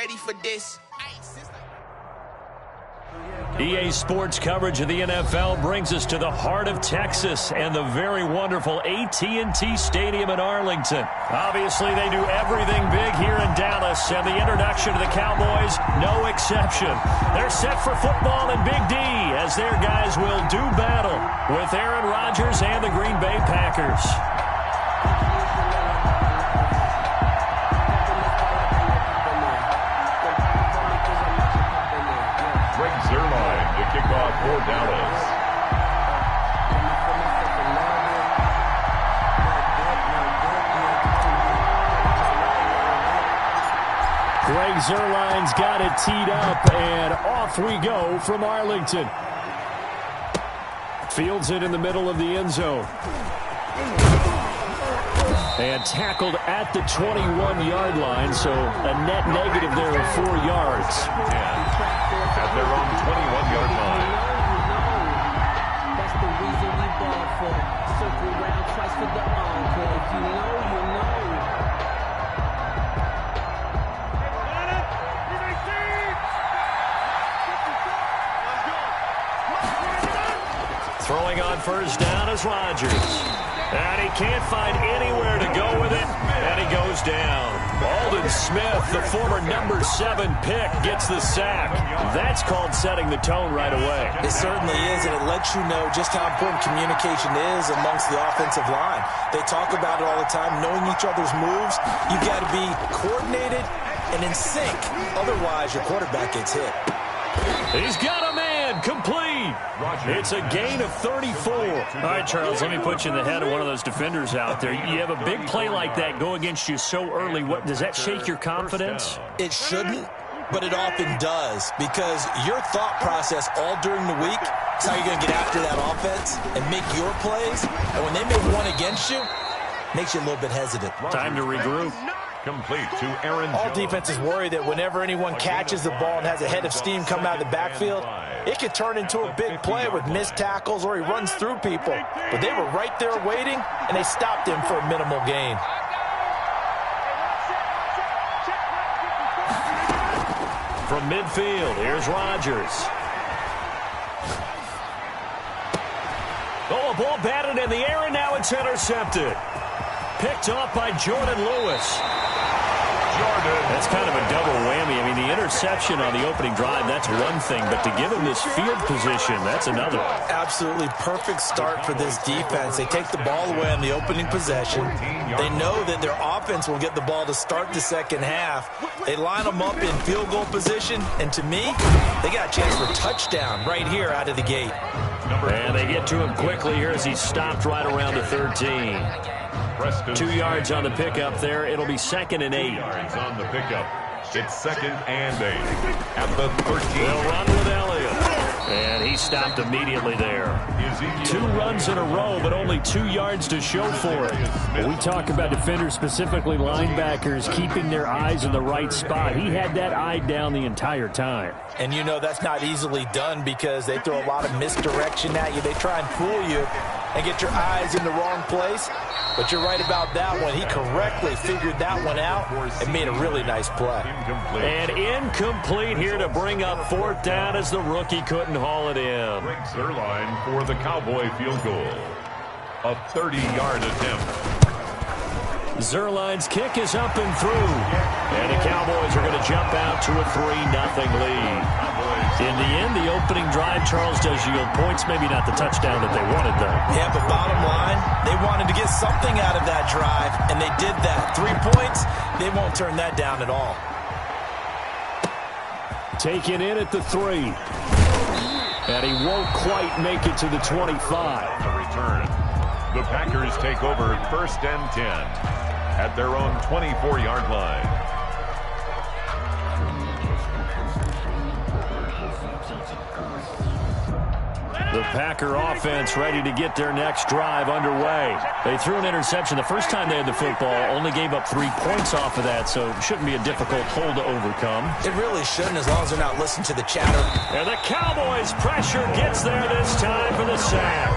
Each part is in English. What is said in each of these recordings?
ready for this. EA Sports coverage of the NFL brings us to the heart of Texas and the very wonderful AT&T Stadium in Arlington. Obviously, they do everything big here in Dallas, and the introduction to the Cowboys, no exception. They're set for football in Big D as their guys will do battle with Aaron Rodgers and the Green Bay Packers. Kickoff for Dallas. Greg Zuerlein's got it teed up, and off we go from Arlington. Fields it in the middle of the end zone. And tackled at the 21-yard line, so a net negative there of 4 yards. At their own 21-yard line. That's the reason we ball for. Circle round twice for the encore. You know. Throwing on first down is Rodgers. And he can't find anywhere to go with it, and he goes down. Aldon Smith, the former number 7 pick, gets the sack. That's called setting the tone right away. It certainly is, and it lets you know just how important communication is amongst the offensive line. They talk about it all the time, knowing each other's moves. You've got to be coordinated and in sync. Otherwise, your quarterback gets hit. He's got a man, complete. It's a gain of 34. All right, Charles, let me put you in the head of one of those defenders out there. You have a big play like that go against you so early. What does that shake your confidence? It shouldn't, but it often does, because your thought process all during the week is how you're going to get after that offense and make your plays. And when they make one against you, it makes you a little bit hesitant. Time to regroup. Complete to Aaron All Jones. defenses worry that whenever anyone catches the ball and has a head of steam come out of the backfield, it could turn into a big play with missed tackles or he runs through people. But they were right there waiting, and they stopped him for a minimal gain. From midfield, here's Rodgers. Oh, a ball batted in the air, and now it's intercepted. Picked off by Jordan Lewis. That's kind of a double whammy. I mean, the interception on the opening drive, that's one thing, but to give him this field position, that's another. Absolutely perfect start for this defense. They take the ball away on the opening possession. They know that their offense will get the ball to start the second half. They line them up in field goal position, and to me, they got a chance for a touchdown right here out of the gate. And they get to him quickly here as he's stopped right around the 13. 2 yards on the pickup there. It'll be 2nd and 8. 2 yards on the pickup. It's 2nd and 8. At the 13. They'll run with Elliott. And he stopped immediately there. 2 runs in a row, but only 2 yards to show for it. When we talk about defenders, specifically linebackers, keeping their eyes in the right spot. He had that eye down the entire time. And you know that's not easily done because they throw a lot of misdirection at you. They try and fool you and get your eyes in the wrong place. But you're right about that one. He correctly figured that one out and made a really nice play. And incomplete here to bring up 4th down as the rookie couldn't haul it in. Greg Zuerlein for the Cowboy field goal. A 30-yard attempt. Zuerlein's kick is up and through. And the Cowboys are going to jump out to a 3-0 lead. In the end, the opening drive, Charles, does yield points. Maybe not the touchdown that they wanted, though. Yeah, but bottom line, they wanted to get something out of that drive, and they did that. 3 points, they won't turn that down at all. Taken in at the 3. And he won't quite make it to the 25. The return. The Packers take over 1st and 10 at their own 24-yard line. The Packer offense ready to get their next drive underway. They threw an interception the first time they had the football, only gave up 3 points off of that, so it shouldn't be a difficult hole to overcome. It really shouldn't, as long as they're not listening to the chatter. And the Cowboys' pressure gets there this time for the sack.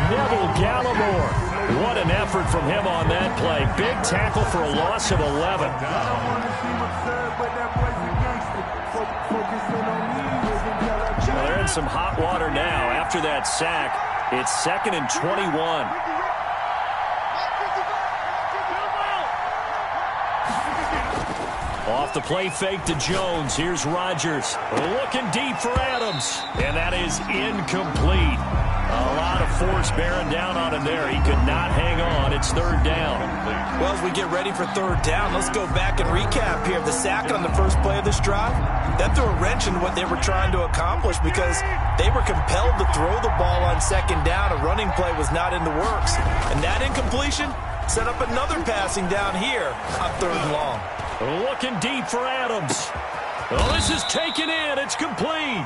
Neville Gallimore. What an effort from him on that play. Big tackle for a loss of 11. Well, they're in some hot water now. After that sack, it's 2nd and 21. Off the play fake to Jones. Here's Rodgers. Looking deep for Adams. And that is incomplete. A lot of force bearing down on him there. He could not hang on. It's 3rd down. Well, as we get ready for 3rd down, let's go back and recap here. The sack on the first play of this drive, that threw a wrench in what they were trying to accomplish because they were compelled to throw the ball on 2nd down. A running play was not in the works. And that incompletion set up another passing down here on 3rd and long. Looking deep for Adams. Oh, this is taken in. It's complete.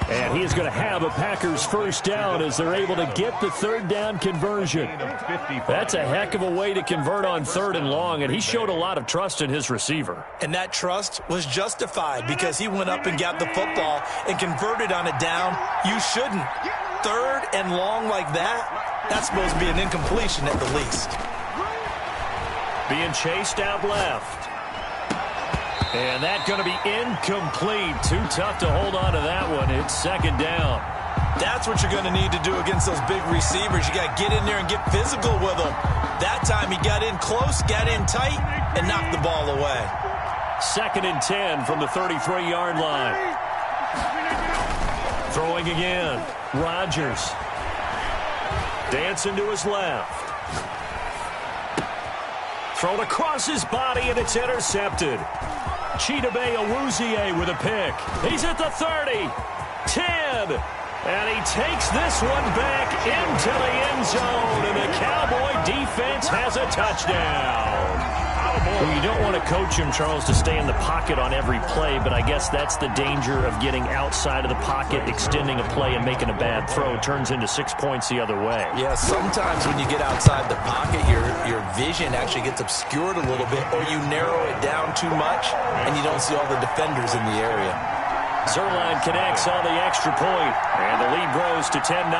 And he is going to have a Packers first down as they're able to get the 3rd down conversion. That's a heck of a way to convert on 3rd and long, and he showed a lot of trust in his receiver. And that trust was justified because he went up and got the football and converted on a down. You shouldn't. 3rd and long like that, that's supposed to be an incompletion at the least. Being chased out left. And that's going to be incomplete. Too tough to hold on to that one. It's 2nd down. That's what you're going to need to do against those big receivers. You got to get in there and get physical with them. That time he got in close, got in tight, and knocked the ball away. 2nd and 10 from the 33-yard line. Throwing again. Rodgers. Dancing to his left. Thrown across his body, and it's intercepted. Chidobe Awuzie with a pick. He's at the 30, 10, and he takes this one back into the end zone, and the Cowboy defense has a touchdown. Well, you don't want to coach him, Charles, to stay in the pocket on every play, but I guess that's the danger of getting outside of the pocket, extending a play, and making a bad throw. It turns into 6 points the other way. Yeah, sometimes when you get outside the pocket, your vision actually gets obscured a little bit, or you narrow it down too much, and you don't see all the defenders in the area. Zuerlein connects on the extra point, and the lead grows to 10-0.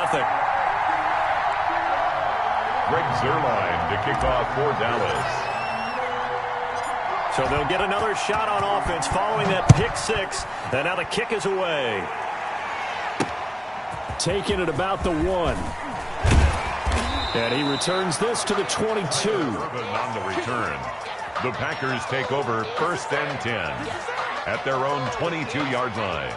Greg Zuerlein to kick off for Dallas. So they'll get another shot on offense following that pick 6. And now the kick is away. Taking it about the 1. And he returns this to the 22. On the return, the Packers take over 1st and 10 at their own 22-yard line.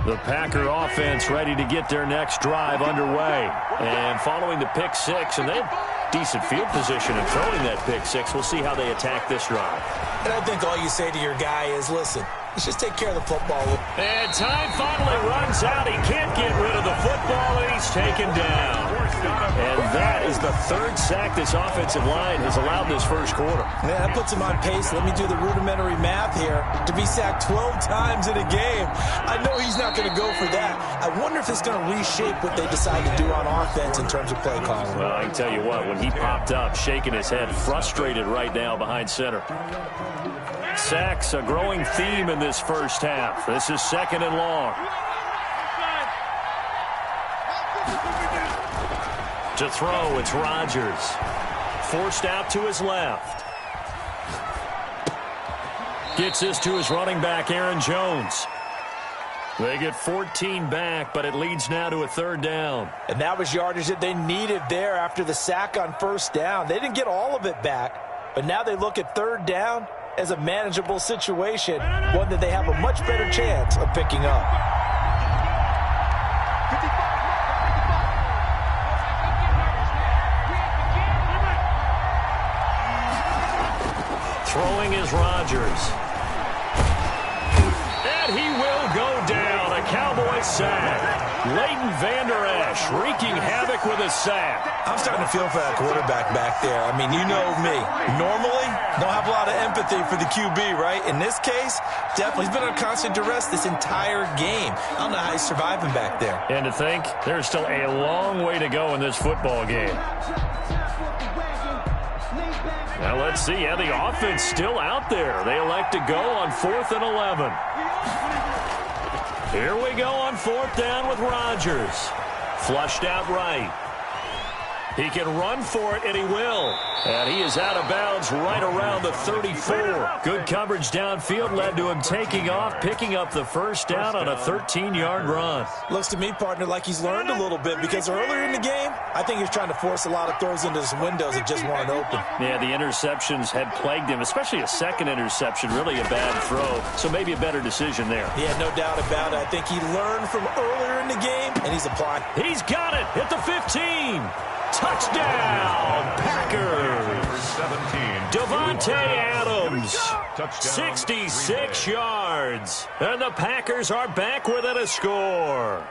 The Packer offense ready to get their next drive underway. And following the pick 6, and they have decent field position in throwing that pick 6. We'll see how they attack this drive. And I think all you say to your guy is, listen, let's just take care of the football. And time finally runs out. He can't get rid of the football, and he's taken down. And that is the 3rd sack this offensive line has allowed this first quarter. Man, that puts him on pace. Let me do the rudimentary math here. To be sacked 12 times in a game, I know he's not going to go for that. I wonder if it's going to reshape what they decide to do on offense in terms of play calling. Well, I can tell you what, when he popped up, shaking his head, frustrated right now behind center. Sacks, a growing theme in this first half. This is 2nd and long. To throw, it's Rodgers. Forced out to his left. Gets this to his running back, Aaron Jones. They get 14 back, but it leads now to a 3rd down. And that was yardage that they needed there after the sack on 1st down. They didn't get all of it back, but now they look at 3rd down as a manageable situation, one that they have a much better chance of picking up. Throwing is Rodgers. And he will go down. A Cowboy sack. Leighton Vander Esch wreaking havoc with a sack. I'm starting to feel for that quarterback back there. I mean, you know me. Normally, don't have a lot of empathy for the QB, right? In this case, definitely he's been on constant duress this entire game. I don't know how he's surviving back there. And to think, there's still a long way to go in this football game. Now let's see. Yeah, the offense still out there. They elect to go on 4th and 11. Here we go on 4th down with Rodgers. Flushed out right. He can run for it, and he will. And he is out of bounds right around the 34. Good coverage downfield led to him taking off, picking up the first down on a 13-yard run. Looks to me, partner, like he's learned a little bit because earlier in the game, I think he was trying to force a lot of throws into his windows that just weren't open. Yeah, the interceptions had plagued him, especially a second interception, really a bad throw. So maybe a better decision there. Yeah, no doubt about it. I think he learned from earlier in the game, and he's applying. He's got it at the 15. Touchdown, Packers. 17. Davante Adams, 66 yards. And the Packers are back within a score.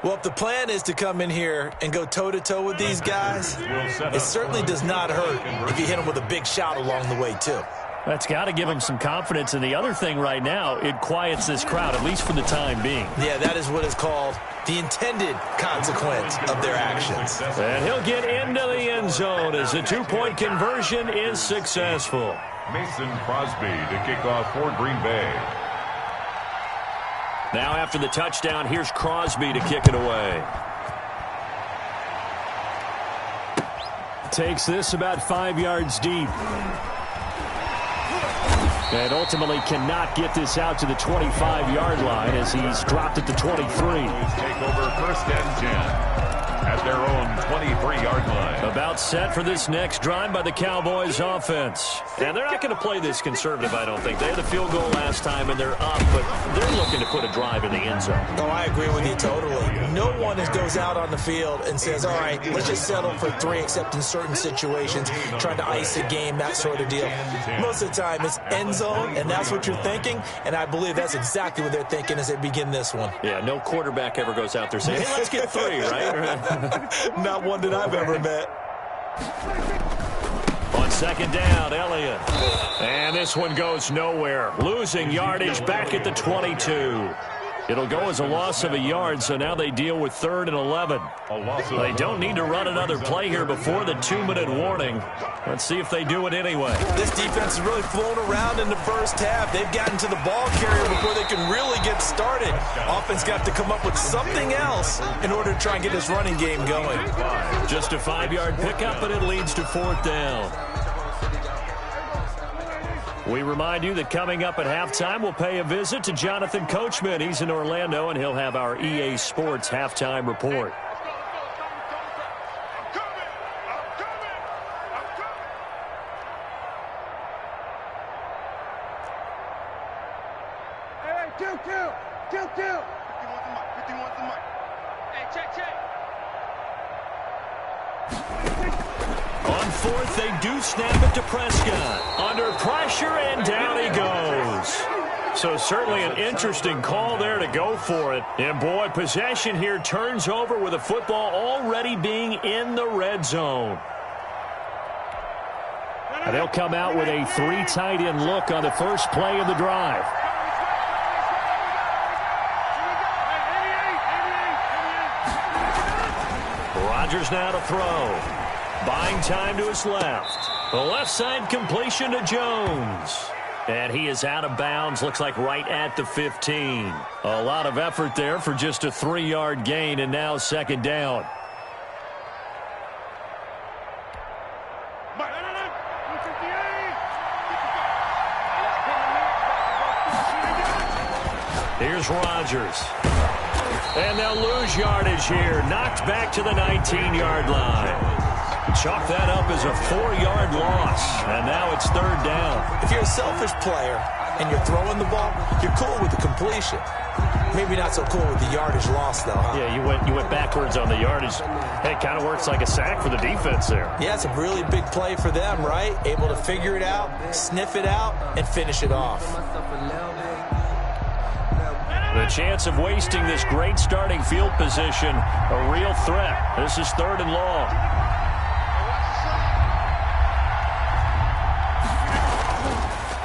Well, if the plan is to come in here and go toe-to-toe with these guys, it certainly does not hurt if you hit them with a big shot along the way, too. That's got to give him some confidence. And the other thing right now, it quiets this crowd, at least for the time being. Yeah, that is what is called the intended consequence of their actions. And he'll get into the end zone as the two-point conversion is successful. Mason Crosby to kick off for Green Bay. Now after the touchdown, here's Crosby to kick it away. Takes this about 5 yards deep. And ultimately cannot get this out to the 25-yard line as he's dropped it to 23. Take over first and 10 at their own 23-yard line. About set for this next drive by the Cowboys offense. And they're not going to play this conservative, I don't think. They had the field goal last time, and they're up, but they're looking to put a drive in the end zone. Oh, I agree with you totally. No one goes out on the field and says, all right, let's just settle for 3, except in certain situations, trying to ice a game, that sort of deal. Most of the time, it's end zone, and that's what you're thinking, and I believe that's exactly what they're thinking as they begin this one. Yeah, no quarterback ever goes out there saying, hey, let's get 3, right? Not one that I've ever met. On second down, Elliott. And this one goes nowhere. Losing yardage back at the 22. It'll go as a loss of a yard, so now they deal with 3rd and 11. They don't need to run another play here before the 2-minute warning. Let's see if they do it anyway. This defense has really flown around in the first half. They've gotten to the ball carrier before they can really get started. Offense got to come up with something else in order to try and get this running game going. Just a 5-yard pickup, but it leads to 4th down. We remind you that coming up at halftime, we'll pay a visit to Jonathan Coachman. He's in Orlando, and he'll have our EA Sports halftime report. Hey, 2-2. 2-2. 51's the mic. Hey, check. On 4th, they do snap it to Prescott. Under pressure, and down he goes. So certainly an interesting call there to go for it. And boy, possession here turns over with the football already being in the red zone. And they'll come out with a 3 tight end look on the first play of the drive. Rodgers now to throw. Buying time to his left. The left side completion to Jones. And he is out of bounds, looks like right at the 15. A lot of effort there for just a 3-yard gain, and now second down. Here's Rodgers. And they'll lose yardage here. Knocked back to the 19-yard line. Chalk that up as a 4-yard loss, and now it's 3rd down. If you're a selfish player and you're throwing the ball, you're cool with the completion. Maybe not so cool with the yardage loss, though, huh? Yeah, you went backwards on the yardage. Hey, it kind of works like a sack for the defense there. Yeah, it's a really big play for them, right? Able to figure it out, sniff it out, and finish it off. The chance of wasting this great starting field position, a real threat. This is 3rd and long.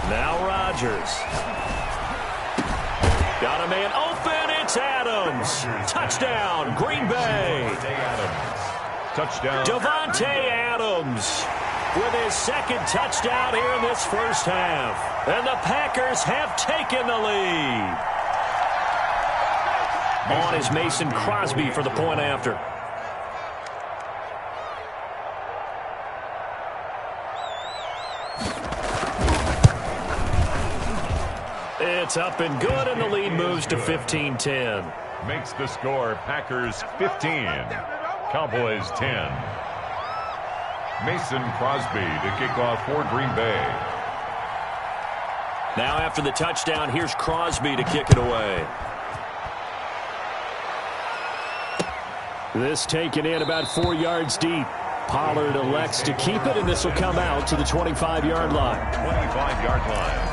Now Rodgers. Got a man open. It's Adams. Touchdown, Green Bay. Touchdown. Davante Adams with his 2nd touchdown here in this first half. And the Packers have taken the lead. On is Mason Crosby for the point after. It's up and good, and the lead moves to 15-10. Makes the score Packers 15, Cowboys 10. Mason Crosby to kick off for Green Bay. Now after the touchdown, here's Crosby to kick it away. This taken in about 4 yards deep. Pollard elects to keep it, and this will come out to the 25-yard line. 25-yard line.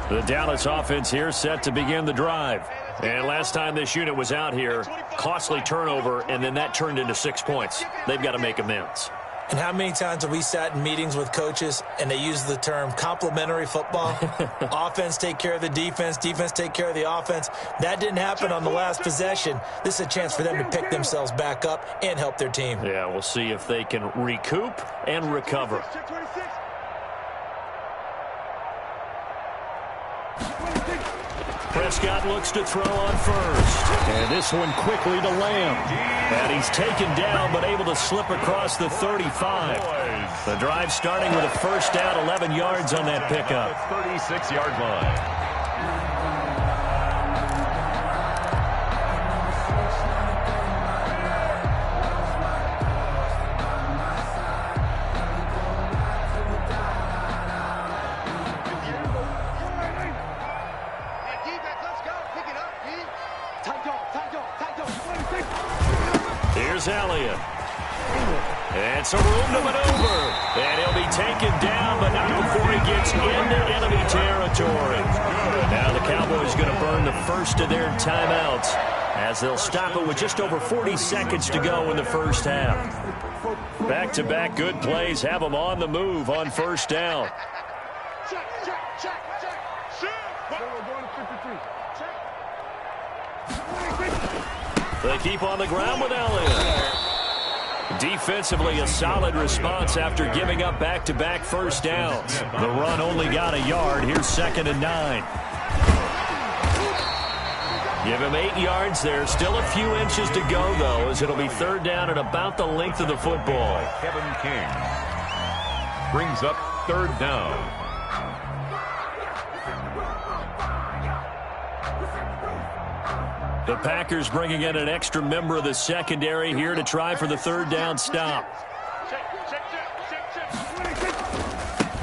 The Dallas offense here set to begin the drive. And last time this unit was out here, costly turnover, and then that turned into 6 points. They've got to make amends. And how many times have we sat in meetings with coaches and they use the term complementary football? Offense take care of the defense, defense take care of the offense. That didn't happen on the last possession. This is a chance for them to pick themselves back up and help their team. Yeah, we'll see if they can recoup and recover. Prescott looks to throw on first. And this one quickly to Lamb. And he's taken down but able to slip across the 35. The drive starting with a first down, 11 yards on that pickup. 36-yard line. Here's Elliott. And some room to maneuver. And he'll be taken down, but not before he gets into enemy territory. Now the Cowboys going to burn the first of their timeouts as they'll stop it with just over 40 seconds to go in the first half. Back-to-back good plays have them on the move on first down. They keep on the ground with Elliott. Defensively, a solid response after giving up back-to-back first downs. The run only got a yard. Here's 2nd and 9. Give him 8 yards there. Still a few inches to go, though, as it'll be 3rd down at about the length of the football. Kevin King brings up 3rd down. The Packers bringing in an extra member of the secondary here to try for the 3rd down stop.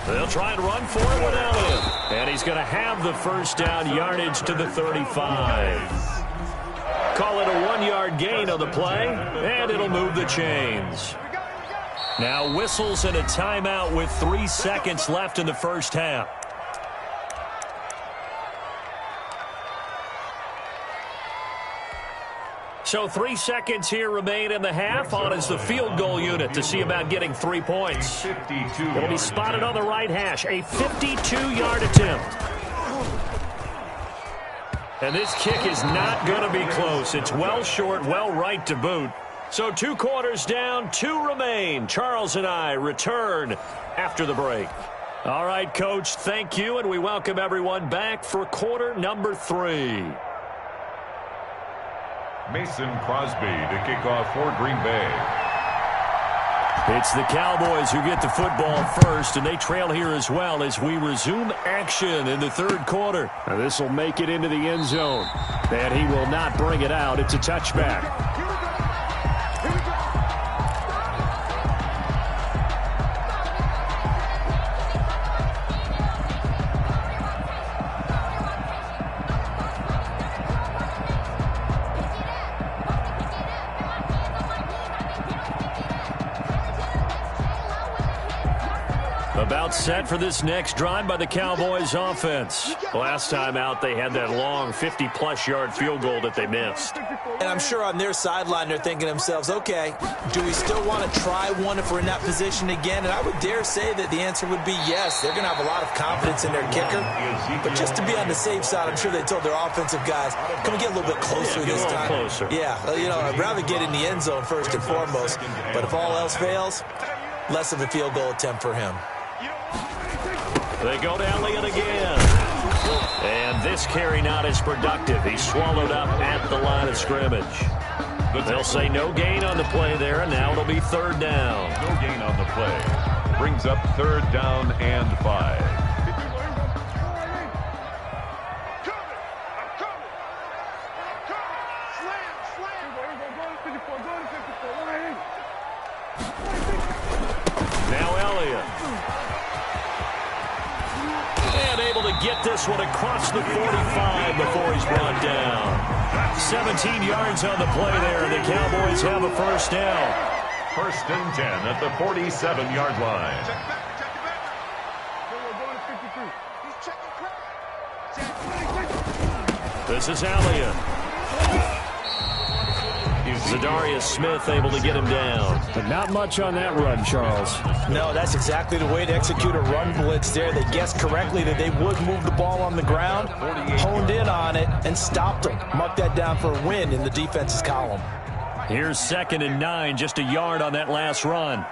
They'll try and run for it with Elliott. And he's going to have the first down yardage to the 35. Call it a 1-yard gain on the play, and it'll move the chains. Now whistles and a timeout with 3 seconds left in the first half. So 3 seconds here remain in the half. On is the field goal unit to see about getting 3 points. It'll be spotted on the right hash. A 52-yard attempt. And this kick is not going to be close. It's well short, well right to boot. So 2 quarters down, 2 remain. Charles and I return after the break. All right, Coach, thank you, and we welcome everyone back for quarter number 3. Mason Crosby to kick off for Green Bay. It's the Cowboys who get the football first, and they trail here as well as we resume action in the 3rd quarter. Now this will make it into the end zone, and he will not bring it out. It's a touchback. About set for this next drive by the Cowboys offense. Last time out, they had that long 50-plus yard field goal that they missed. And I'm sure on their sideline they're thinking to themselves, okay, do we still want to try one if we're in that position again? And I would dare say that the answer would be yes. They're going to have a lot of confidence in their kicker. But just to be on the safe side, I'm sure they told their offensive guys, can we get a little bit closer this time? Closer. Yeah, I'd rather get in the end zone first and foremost. But if all else fails, less of a field goal attempt for him. They go to Elliott again. And this carry not as productive. He's swallowed up at the line of scrimmage. They'll say no gain on the play there, and now it'll be third down. No gain on the play. Brings up third down and 5. Now Elliott. And able to get this one across the 45 before he's brought down. 17 yards on the play there. The Cowboys have a first down. First and 10 at the 47-yard line. This is Elliott. Zadarius Smith able to get him down. But not much on that run, Charles. No, that's exactly the way to execute a run blitz there. They guessed correctly that they would move the ball on the ground, honed in on it, and stopped them. Mark that down for a win in the defense's column. Here's 2nd and 9, just a yard on that last run.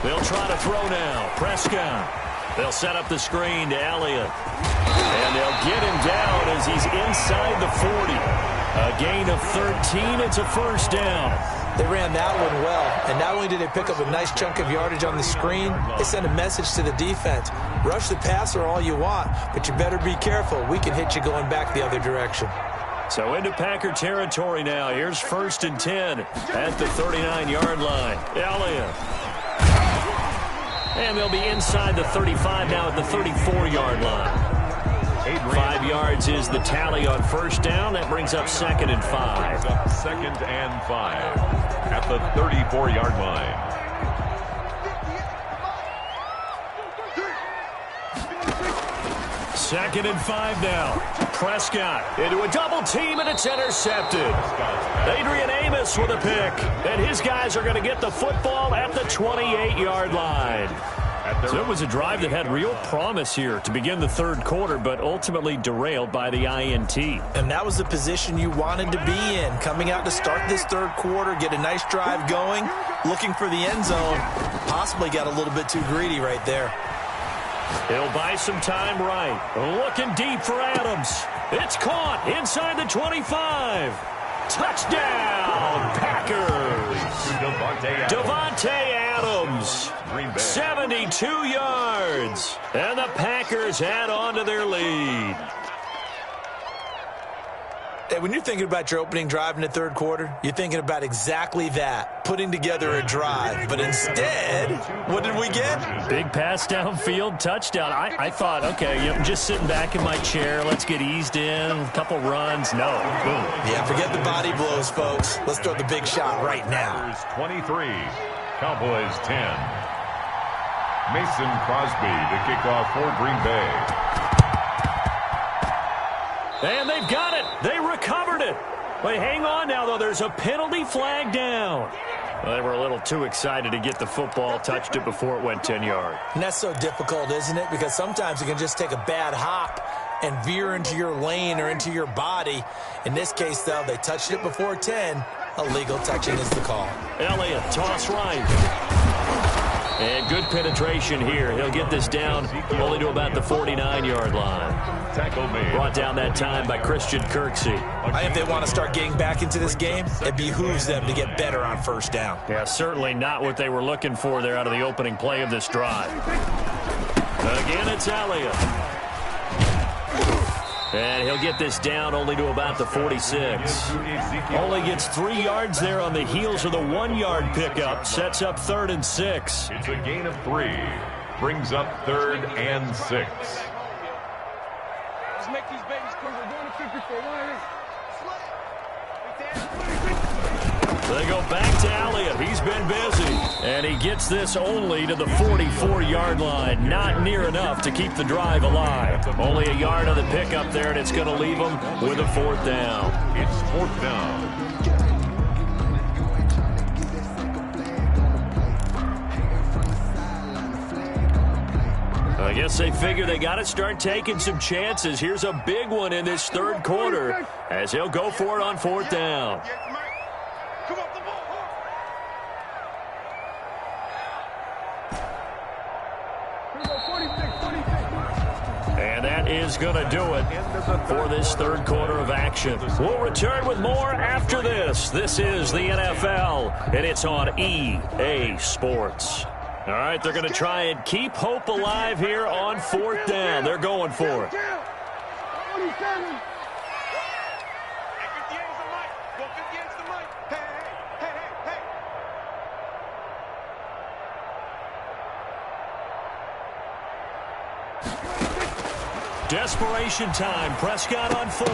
They'll try to throw now. Prescott. They'll set up the screen to Elliott. And they'll get him down as he's inside the 40. A gain of 13. It's a first down. They ran that one well, and not only did they pick up a nice chunk of yardage on the screen, they sent a message to the defense. Rush the passer all you want, but you better be careful. We can hit you going back the other direction. So into Packer territory now. Here's 1st and 10 at the 39-yard line. Elliott. And they'll be inside the 35 now at the 34-yard line. 5 yards is the tally on first down. That brings up 2nd and 5. 2nd and 5 at the 34-yard line. Second and 5 now. Prescott into a double team, and it's intercepted. Adrian Amos with a pick, and his guys are going to get the football at the 28-yard line. So it was a drive that had real promise here to begin the third quarter, but ultimately derailed by the INT. And that was the position you wanted to be in, coming out to start this third quarter, get a nice drive going, looking for the end zone. Possibly got a little bit too greedy right there. He'll buy some time right. Looking deep for Adams. It's caught inside the 25. Touchdown, Packers. Devontae Adams, 72 yards. And the Packers add on to their lead. Hey, when you're thinking about your opening drive in the third quarter, you're thinking about exactly that, putting together a drive. But instead, what did we get? Big pass downfield, touchdown. I thought, okay, just sitting back in my chair, let's get eased in, a couple runs. No, boom. Yeah, forget the body blows, folks. Let's throw the big shot right now. 23, Cowboys 10. Mason Crosby to kick off for Green Bay. And they've got it. They recovered it. But hang on now, though. There's a penalty flag down. Well, they were a little too excited to get the football, touched it before it went 10 yards. And that's so difficult, isn't it? Because sometimes you can just take a bad hop and veer into your lane or into your body. In this case, though, they touched it before 10. Illegal touching is the call. Elliott, toss right. And good penetration here. He'll get this down only to about the 49-yard line. Tackle made. Brought down that time by Christian Kirksey. If they want to start getting back into this game, it behooves them to get better on first down. Yeah, certainly not what they were looking for there out of the opening play of this drive. Again, it's Elliott. And he'll get this down only to about the 46. Only gets 3 yards there on the heels of the 1-yard pickup. Sets up 3rd and 6. It's a gain of 3. Brings up 3rd and 6. Let's make these babies quick. We're going to 54. They go back to Elliott. He's been busy. And he gets this only to the 44-yard line. Not near enough to keep the drive alive. Only a yard on the pickup there, and it's going to leave them with a 4th down. It's 4th down. I guess they figure they got to start taking some chances. Here's a big one in this third quarter as he'll go for it on 4th down. And that is is going to do it for this third quarter of action. We'll return with more after this. This is the NFL, and it's on EA Sports. All right, they're going to try and keep hope alive here on 4th down. They're going for it. Desperation time. Prescott on 4th.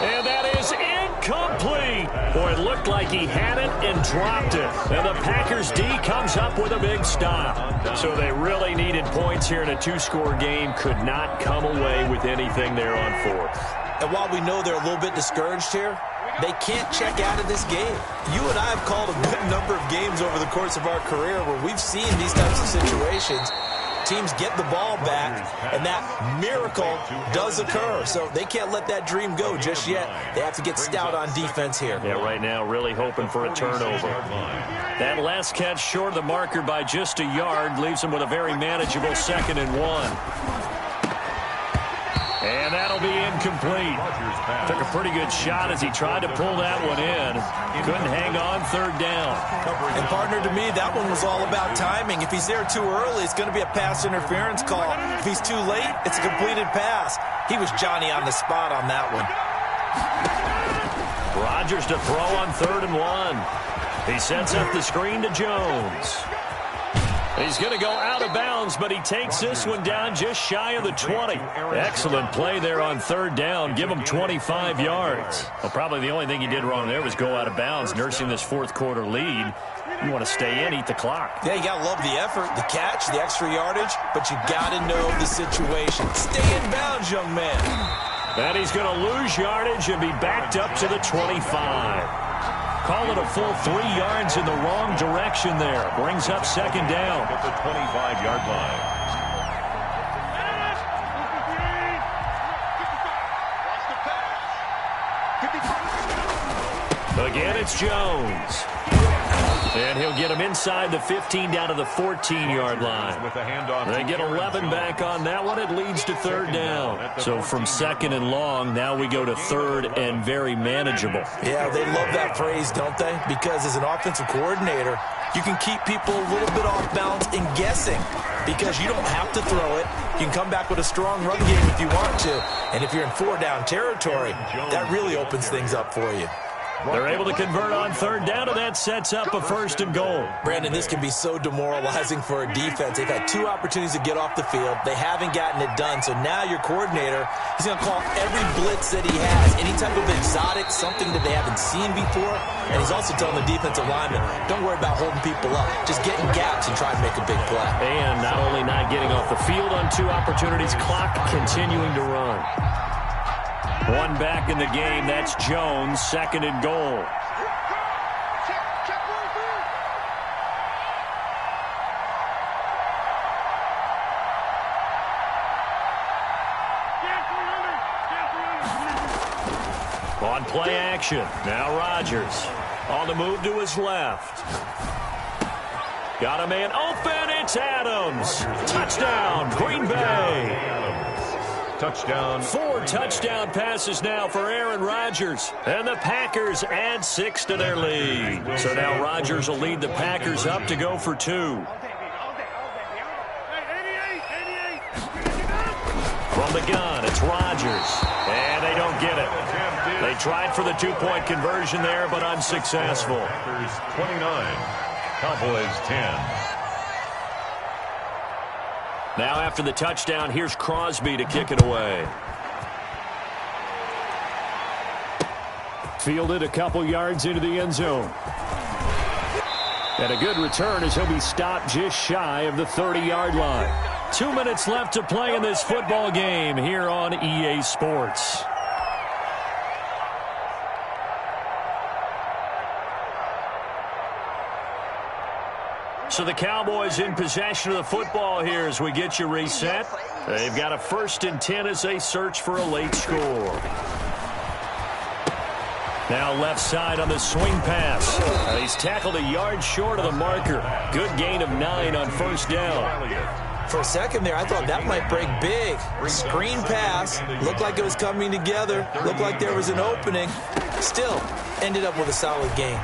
And that is incomplete. Boy, it looked like he had it and dropped it. And the Packers D comes up with a big stop. So they really needed points here in a 2-score game. Could not come away with anything there on 4th. And while we know they're a little bit discouraged here, they can't check out of this game. You and I have called a good number of games over the course of our career where we've seen these types of situations. Teams get the ball back, and that miracle does occur. So they can't let that dream go just yet. They have to get stout on defense here. Yeah, right now really hoping for a turnover. That last catch short of the marker by just a yard leaves them with a very manageable 2nd and 1. And that'll be incomplete. Took a pretty good shot as he tried to pull that one in. Couldn't hang on 3rd down. And partner, to me, that one was all about timing. If he's there too early, it's going to be a pass interference call. If he's too late, it's a completed pass. He was Johnny on the spot on that one. Rodgers to throw on 3rd and 1. He sets up the screen to Jones. He's going to go out of bounds, but he takes this one down just shy of the 20. Excellent play there on 3rd down. Give him 25 yards. Well, probably the only thing he did wrong there was go out of bounds, nursing this 4th quarter lead. You want to stay in, eat the clock. Yeah, you got to love the effort, the catch, the extra yardage, but you got to know the situation. Stay in bounds, young man. And he's going to lose yardage and be backed up to the 25. Call it a full 3 yards in the wrong direction there. Brings up 2nd down. At the 25-yard line. Again, it's Jones. And he'll get him inside the 15 down to the 14-yard line. They get 11 back on that one. It leads to 3rd down. So from 2nd and long, now we go to 3rd and very manageable. Yeah, they love that phrase, don't they? Because as an offensive coordinator, you can keep people a little bit off balance and guessing because you don't have to throw it. You can come back with a strong run game if you want to. And if you're in 4-down territory, that really opens things up for you. They're able to convert on 3rd down, and that sets up a 1st and goal. Brandon, this can be so demoralizing for a defense. They've had 2 opportunities to get off the field. They haven't gotten it done. So now your coordinator, he's going to call every blitz that he has, any type of exotic, something that they haven't seen before. And he's also telling the defensive lineman, don't worry about holding people up. Just get in gaps and try and make a big play. And not only not getting off the field on 2 opportunities, clock continuing to run. 1 back in the game. That's Jones, 2nd and goal. On play action. Now Rodgers on the move to his left. Got a man open. It's Adams. Touchdown, Green Bay. Touchdown. 4 touchdown passes now for Aaron Rodgers. And the Packers add 6 to their lead. So now Rodgers will lead the Packers up to go for 2. From the gun, it's Rodgers. And they don't get it. They tried for the 2-point conversion there, but unsuccessful. Packers 29, Cowboys 10. Now after the touchdown, here's Crosby to kick it away. Fielded a couple yards into the end zone. And a good return as he'll be stopped just shy of the 30-yard line. 2 minutes left to play in this football game here on EA Sports. So the Cowboys in possession of the football here as we get you reset. They've got a 1st and 10 as they search for a late score. Now left side on the swing pass. He's tackled a yard short of the marker. Good gain of 9 on 1st down. For a second there, I thought that might break big. Screen pass, looked like it was coming together, looked like there was an opening. Still, ended up with a solid game.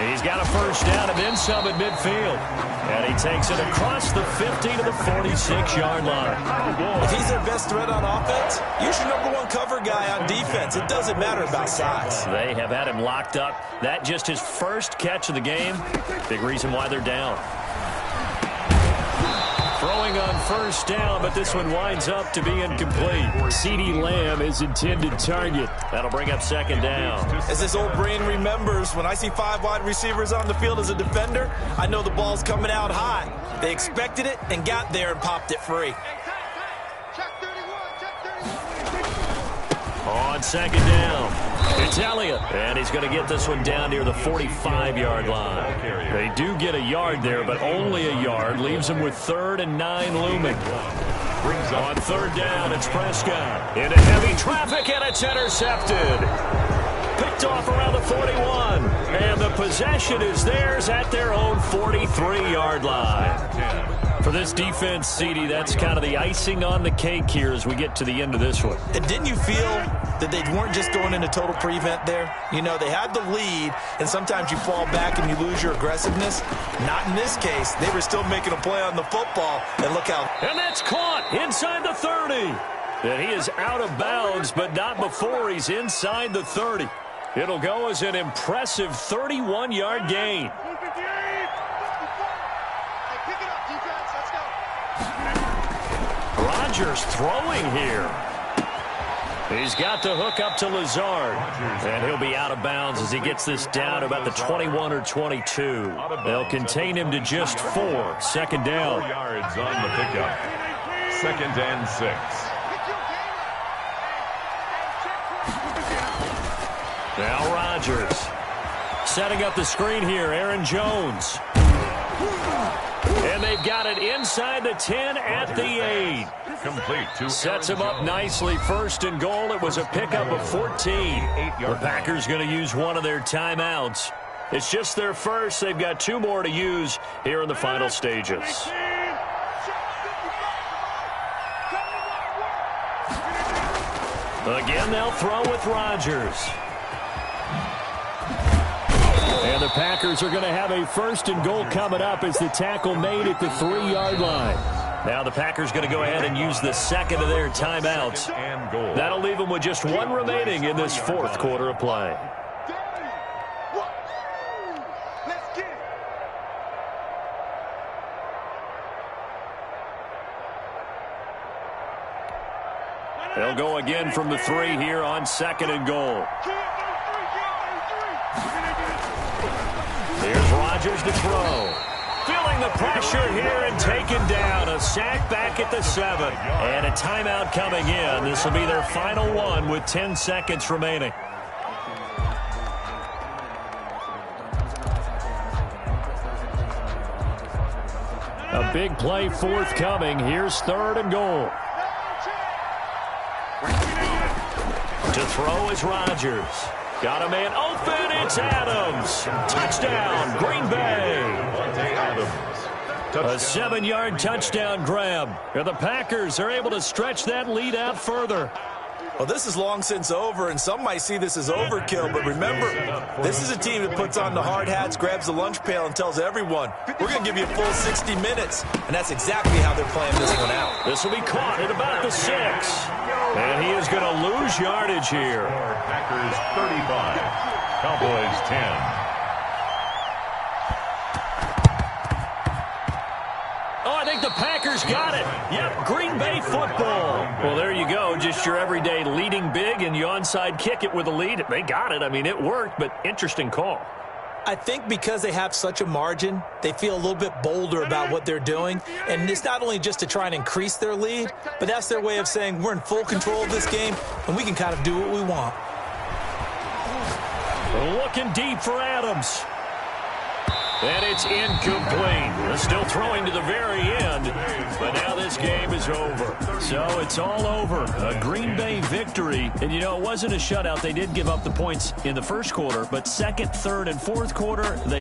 He's got a first down and then some at midfield. And he takes it across the 50 to the 46-yard line. If he's their best threat on offense, use your #1 cover guy on defense. It doesn't matter about size. They have had him locked up. That just his first catch of the game. Big reason why they're down. Throwing on first down, but this one winds up to be incomplete. CeeDee Lamb is intended target. That'll bring up second down. As this old brain remembers, when I see 5 wide receivers on the field as a defender, I know the ball's coming out high. They expected it and got there and popped it free. On second down, it's Elliott. And he's going to get this one down near the 45-yard line. They do get a yard there, but only a yard. Leaves them with 3rd and 9 looming. On third down, it's Prescott. Into heavy traffic, and it's intercepted. Picked off around the 41. And the possession is theirs at their own 43-yard line. For this defense, CeeDee, that's kind of the icing on the cake here as we get to the end of this one. And didn't you feel that they weren't just going into total prevent there? You know, they had the lead, and sometimes you fall back and you lose your aggressiveness. Not in this case. They were still making a play on the football, and look how... And that's caught inside the 30. And he is out of bounds, but not before he's inside the 30. It'll go as an impressive 31-yard gain. Rodgers throwing here. He's got the hook up to Lazard. And he'll be out of bounds as he gets this down about the 21 or 22. They'll contain him to just 4. Second down. 4 yards on the pickup. 2nd and 6. Now Rodgers. Setting up the screen here, Aaron Jones. And they've got it inside the 10 at the 8. Complete to Sets him up nicely. 1st and goal. It was a pickup of 14. The Packers going to use one of their timeouts. It's just their first. They've got 2 more to use here in the final stages. Again, they'll throw with Rodgers. And the Packers are going to have a 1st and goal coming up as the tackle made at the 3-yard line. Now the Packers going to go ahead and use the 2nd of their timeouts. That'll leave them with just 1 remaining in this 4th quarter of play. They'll go again from the 3 here on 2nd and goal. Here's Rodgers to throw. Feeling the pressure here and taken down. A sack back at the 7. And a timeout coming in. This will be their final one with 10 seconds remaining. A big play forthcoming. Here's 3rd and goal. To throw is Rodgers. Got a man open. It's Adams. Touchdown, Green Bay. A 7-yard touchdown grab. And the Packers are able to stretch that lead out further. Well, this is long since over, and some might see this as overkill, but remember, this is a team that puts on the hard hats, grabs the lunch pail, and tells everyone, we're going to give you a full 60 minutes, and that's exactly how they're playing this one out. This will be caught at about the 6. And he is going to lose yardage here. Packers 35, Cowboys 10. Oh, I think the Packers got it. Yep, Green Bay football. Well, there you go. Just your everyday leading big, and you onside kick it with a lead. They got it. I mean, it worked, but interesting call. I think because they have such a margin, they feel a little bit bolder about what they're doing. And it's not only just to try and increase their lead, but that's their way of saying we're in full control of this game, and we can kind of do what we want. Looking deep for Adams. And it's incomplete. Still throwing to the very end, but now this game is over. So it's all over. A Green Bay victory. And, you know, it wasn't a shutout. They did give up the points in the first quarter, but second, third, and fourth quarter, they